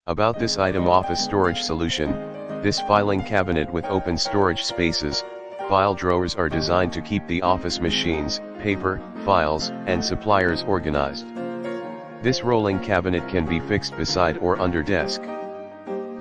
About this item office storage solution, this filing cabinet with open storage spaces, file drawers are designed to keep the office machines, paper, files, and suppliers organized. This rolling cabinet can be fixed beside or under desk.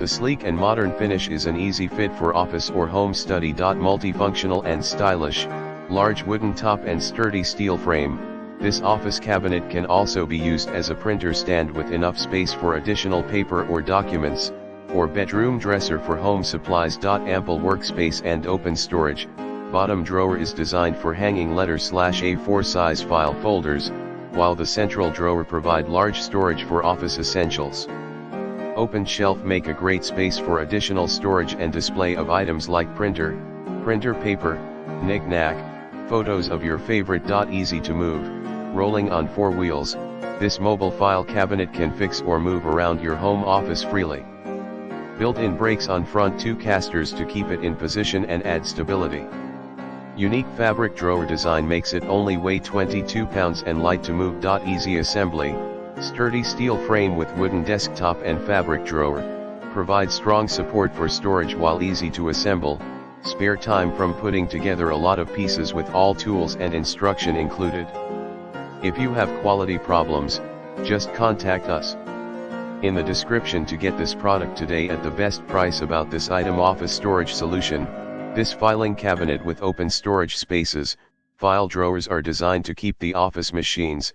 The sleek and modern finish is an easy fit for office or home study. Multifunctional and stylish, large wooden top and sturdy steel frame, this office cabinet can also be used as a printer stand with enough space for additional paper or documents, or bedroom dresser for home supplies. Ample workspace and open storage. Bottom drawer is designed for hanging letter/A4 size file folders, while the central drawer provide large storage for office essentials. Open shelf make a great space for additional storage and display of items like printer paper, knick-knack, photos of your favorite. Easy to move, rolling on 4 wheels, this mobile file cabinet can fix or move around your home office freely. Built-in brakes on front 2 casters to keep it in position and add stability. Unique fabric drawer design makes it only weigh 22 pounds and light to move. Easy assembly, sturdy steel frame with wooden desktop and fabric drawer, provides strong support for storage while easy to assemble, spare time from putting together a lot of pieces with all tools and instruction included. If you have quality problems, just contact us in the description to get this product today at the best price. About this item office storage solution, this filing cabinet with open storage spaces, file drawers are designed to keep the office machines,